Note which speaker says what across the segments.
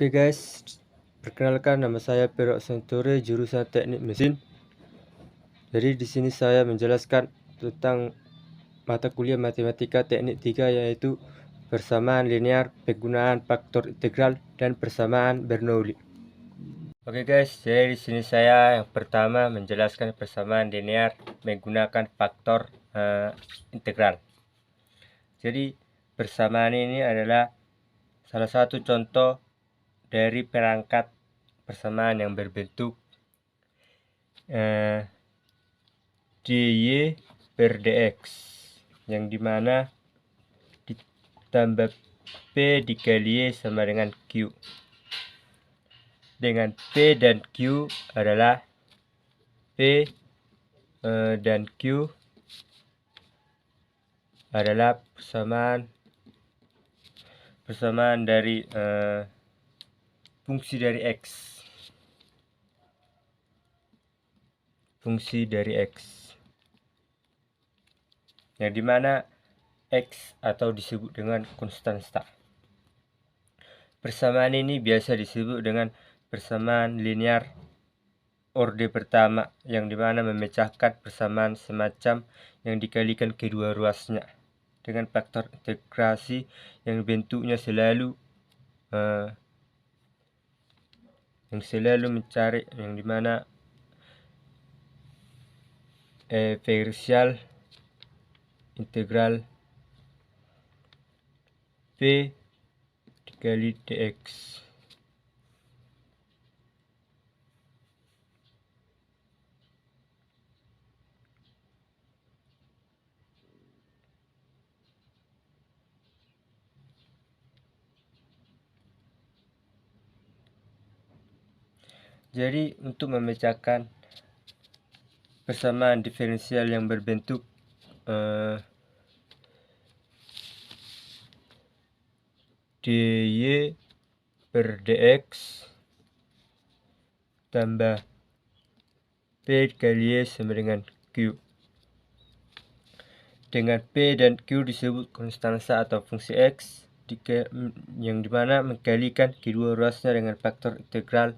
Speaker 1: Oke guys, perkenalkan nama saya Pero Santore, jurusan Teknik Mesin. Jadi di sini saya menjelaskan tentang mata kuliah Matematika Teknik 3, yaitu persamaan linear, penggunaan faktor integral, dan persamaan Bernoulli. Oke guys, jadi di sini saya yang pertama menjelaskan persamaan linear menggunakan faktor integral. Jadi persamaan ini adalah salah satu contoh dari perangkat persamaan yang berbentuk dy per dx, yang dimana ditambah p dikali y sama dengan q, dengan p dan q adalah p dan q adalah persamaan dari fungsi dari x, yang dimana x atau disebut dengan konstanta. Persamaan ini biasa disebut dengan persamaan linear orde pertama, yang dimana memecahkan persamaan semacam yang dikalikan kedua ruasnya dengan faktor integrasi yang bentuknya selalu mencari, yang dimana diferensial integral p dikali dx. Jadi untuk memecahkan persamaan diferensial yang berbentuk dy per dx tambah p dikali y sama dengan q, dengan p dan q disebut konstanta atau fungsi x, yang dimana mengkalikan kedua ruasnya dengan faktor integral,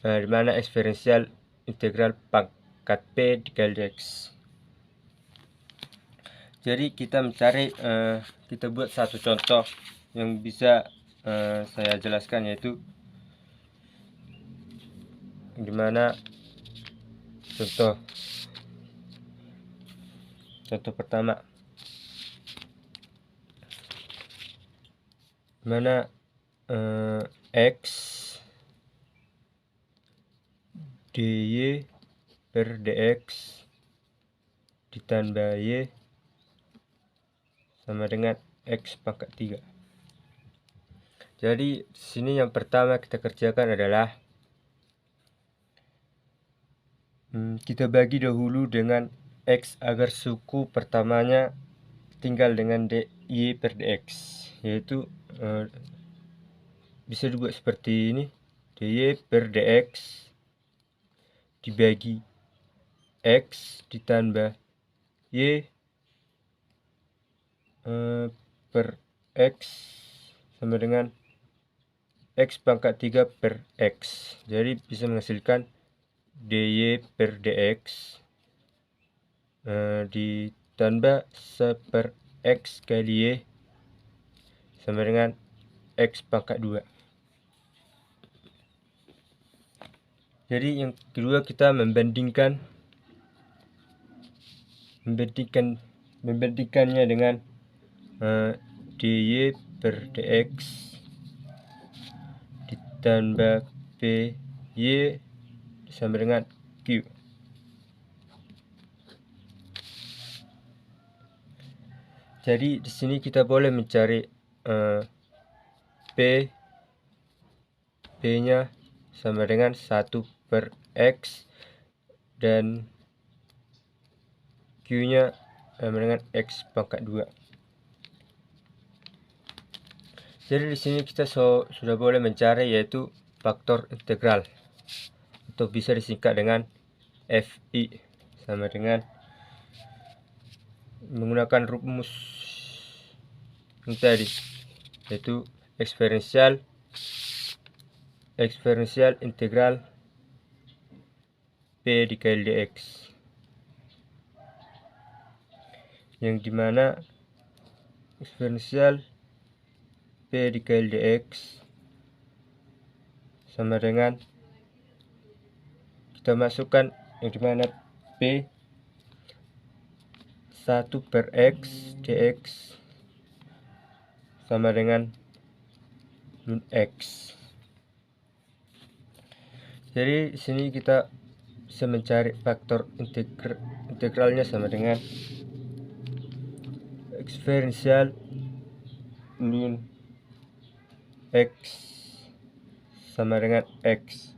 Speaker 1: dimana eksponensial integral pangkat p dikali dx. Jadi kita mencari, kita buat satu contoh yang bisa saya jelaskan, yaitu dimana contoh pertama, dimana x dy per dx ditambah y sama dengan x pangkat 3. Jadi di sini yang pertama kita kerjakan adalah kita bagi dahulu dengan x agar suku pertamanya tinggal dengan dy per dx, yaitu bisa dibuat seperti ini: dy per dx dibagi x ditambah y per x sama dengan x pangkat 3 per x. Jadi bisa menghasilkan dy per dx ditambah 1 per x kali y sama dengan x pangkat 2. Jadi yang kedua kita membandingkannya dengan dy per dx ditambah py sama dengan q. Jadi di sini kita boleh mencari p-nya sama dengan 1 per x dan q-nya sama dengan x pangkat 2. Jadi di sini kita sudah boleh mencari, yaitu faktor integral, atau bisa disingkat dengan fi, sama dengan menggunakan rumus yang tadi, yaitu eksponensial eksponensial integral P dikali dx, yang dimana eksponensial P dikali dx sama dengan, kita masukkan yang dimana P 1/x dx sama dengan ln x. Jadi di sini kita bisa mencari faktor integralnya sama dengan eksponensial ln x sama dengan x.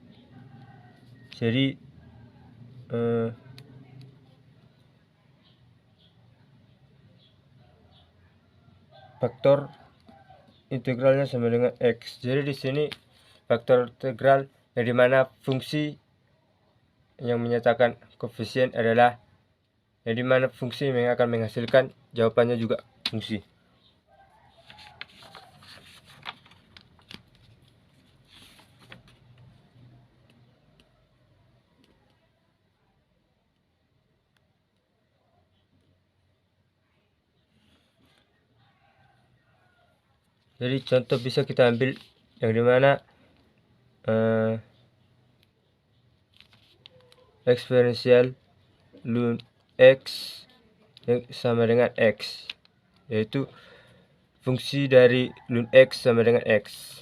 Speaker 1: Jadi faktor integralnya sama dengan x. Jadi di sini faktor integral yang dimana fungsi yang menyatakan koefisien adalah yang dimana fungsi yang akan menghasilkan jawabannya juga fungsi. Jadi contoh bisa kita ambil yang dimana eksponensial ln x yang sama dengan x, yaitu fungsi dari ln x sama dengan x.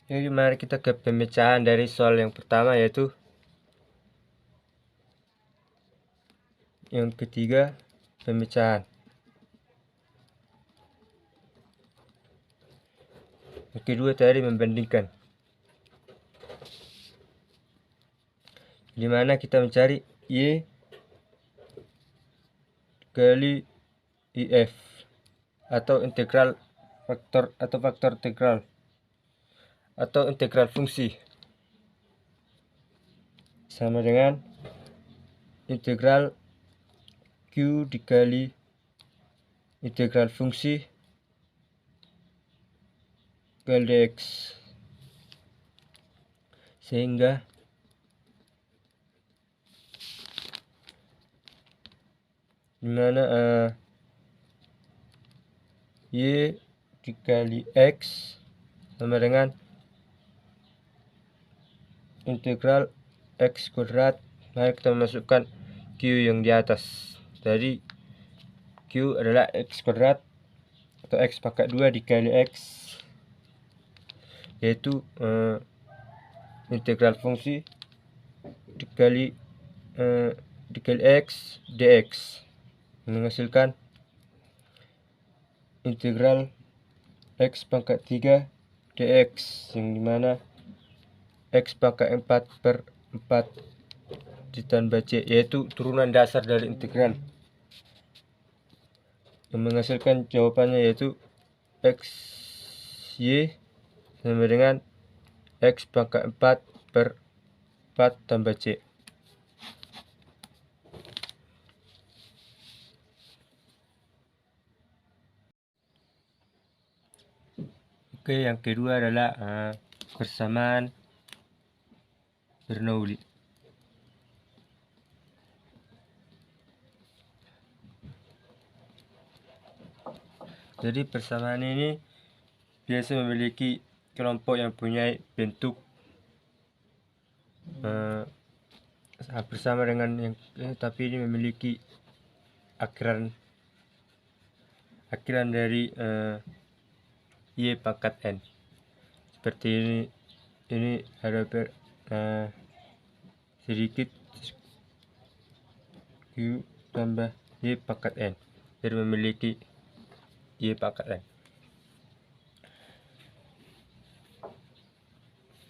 Speaker 1: Jadi mari kita ke pemecahan dari soal yang pertama, yaitu yang ketiga, pemecahan. Yang kedua tadi membandingkan, dimana kita mencari y kali if atau integral faktor atau faktor integral atau integral fungsi sama dengan integral q dikali integral fungsi kali dx, sehingga dimana y dikali x sama dengan integral x kuadrat. Mari kita masukkan q yang di atas. Tadi q adalah x kuadrat atau x pangkat 2 dikali x, yaitu integral fungsi dikali x dx, menghasilkan integral x pangkat 3 dx, yang dimana x pangkat 4/4 ditambah c, yaitu turunan dasar dari integral, yang menghasilkan jawabannya yaitu x y sama dengan x pangkat 4/4 tambah c. Oke, yang kedua adalah persamaan Bernoulli. Jadi persamaan ini biasa memiliki kelompok yang punya bentuk hampir sama dengan yang tapi ini memiliki akhiran dari y pangkat n, seperti ini ada sedikit q tambah y pangkat n, jadi memiliki y pangkat n.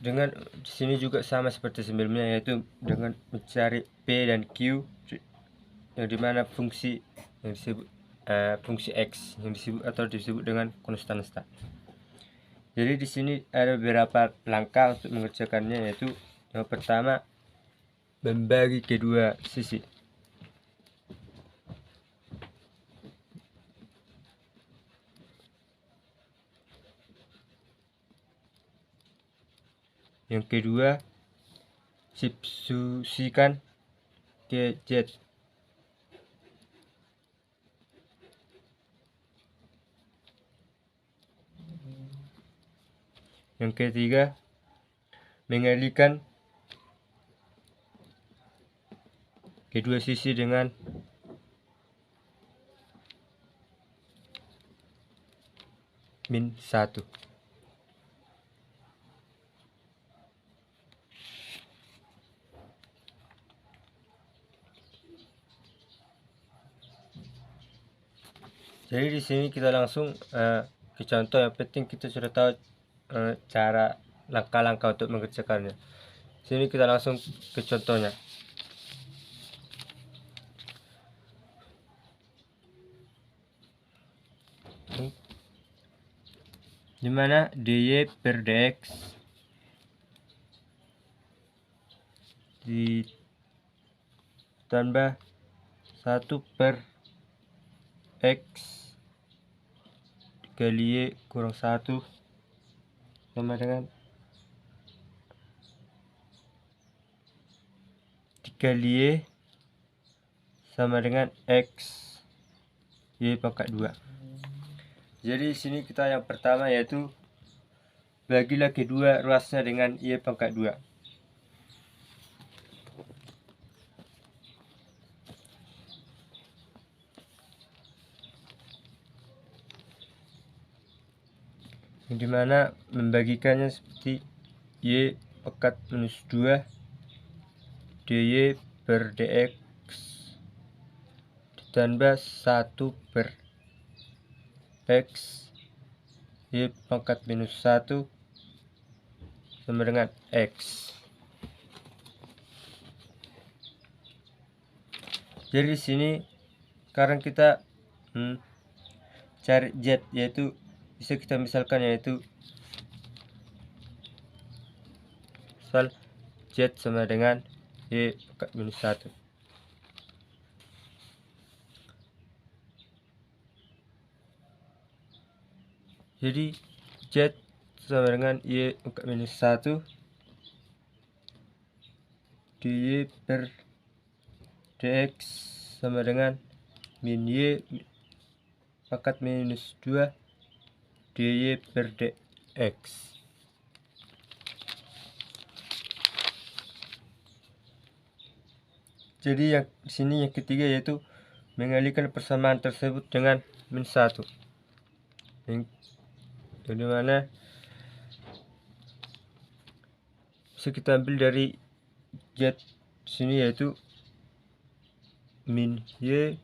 Speaker 1: Dengan di sini juga sama seperti sebelumnya, yaitu dengan mencari p dan q yang dimana fungsi yang disebut fungsi x yang disebut dengan konstan start. Jadi di sini ada beberapa langkah untuk mengerjakannya, yaitu yang pertama membagi kedua sisi. Yang kedua, substitusikan ke Z. Yang ketiga, mengalihkan kedua sisi dengan -1. Jadi di sini kita langsung ke contoh. Yang penting kita sudah tahu cara langkah-langkah untuk mengerjakannya. Sini kita langsung ke contohnya. Dimana dy per dx ditambah 1 per x dikali y kurang 1 sama dengan dikali y sama dengan x y pangkat 2. Jadi di sini kita yang pertama yaitu bagilah kedua ruasnya dengan y pangkat 2. Dimana membagikannya seperti y pangkat minus 2 dy per dx ditambah 1 per x y pangkat minus 1 sama dengan x. Jadi di sini sekarang kita cari z, yaitu bisa kita misalkan yaitu misal z sama dengan y pangkat minus 1. Jadi z sama dengan y pangkat minus 1 dy per dx sama dengan min y pangkat minus 2 dy per dx. Jadi yang sini yang ketiga yaitu mengalihkan persamaan tersebut dengan -1. Yang dimana bisa kita ambil dari z sini yaitu min y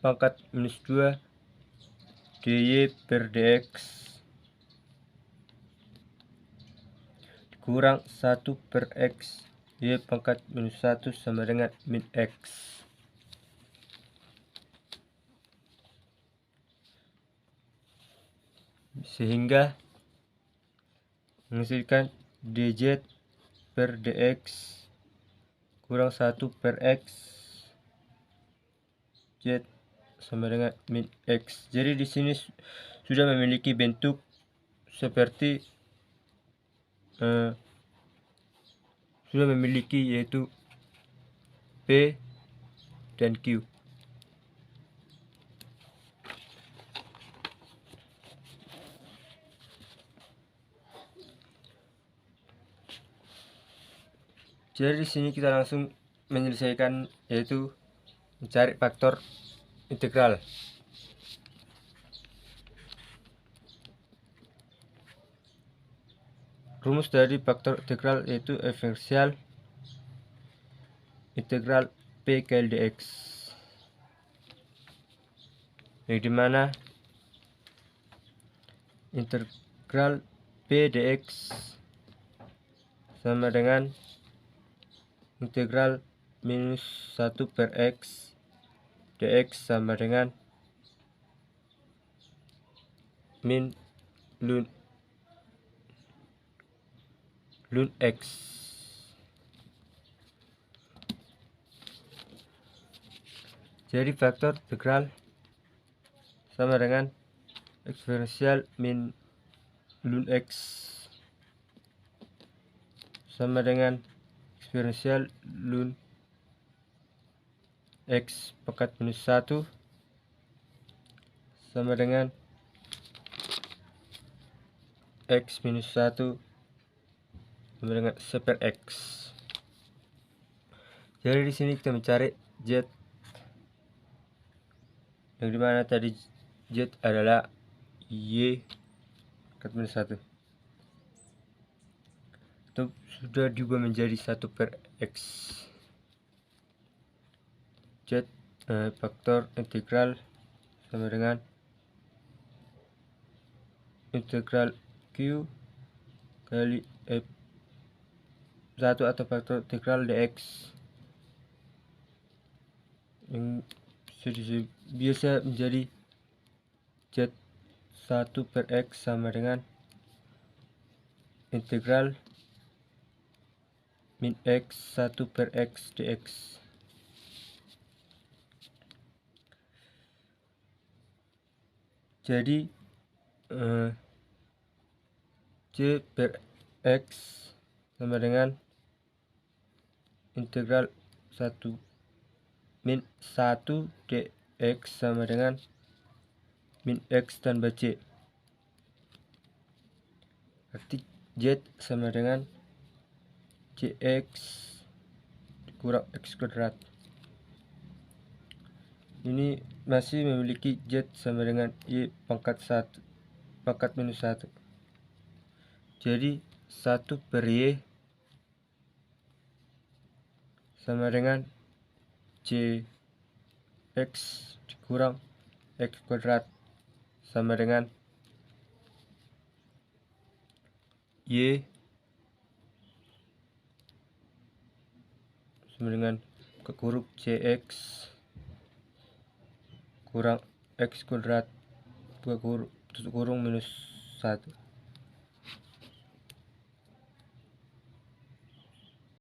Speaker 1: pangkat minus 2 dy per dx kurang 1 per x y pangkat minus 1 sama dengan min x. Sehingga menghasilkan dz per dx kurang 1 per x z sama dengan min x. Jadi di sini sudah memiliki bentuk seperti sudah memiliki yaitu P dan Q. Jadi di sini kita langsung menyelesaikan yaitu mencari faktor integral. Rumus dari faktor integral yaitu diferensial integral P kali dx, yang dimana integral P dx sama dengan integral minus 1 per x dx sama dengan min ln x. Jadi faktor integral sama dengan eksponensial min ln x sama dengan eksponensial ln X pangkat minus 1 sama dengan X minus 1 sama dengan C per X. Jadi di sini kita mencari Z, yang dimana tadi Z adalah Y pangkat minus 1. Itu sudah diubah menjadi 1 per X. Z faktor integral sama dengan integral Q kali F1 atau faktor integral dx, yang biasa menjadi Z1 per X sama dengan integral min X 1 per X dx. Jadi C per X sama dengan integral 1 min 1 dx sama dengan min X tambah C. Arti Z sama dengan Cx kurang X kuadrat. Ini masih memiliki Z sama dengan Y pangkat minus 1. Jadi 1 per Y sama dengan Cx dikurang X kuadrat sama dengan Y sama dengan kekurung Cx kurang X kuadrat tutup kurung minus 1.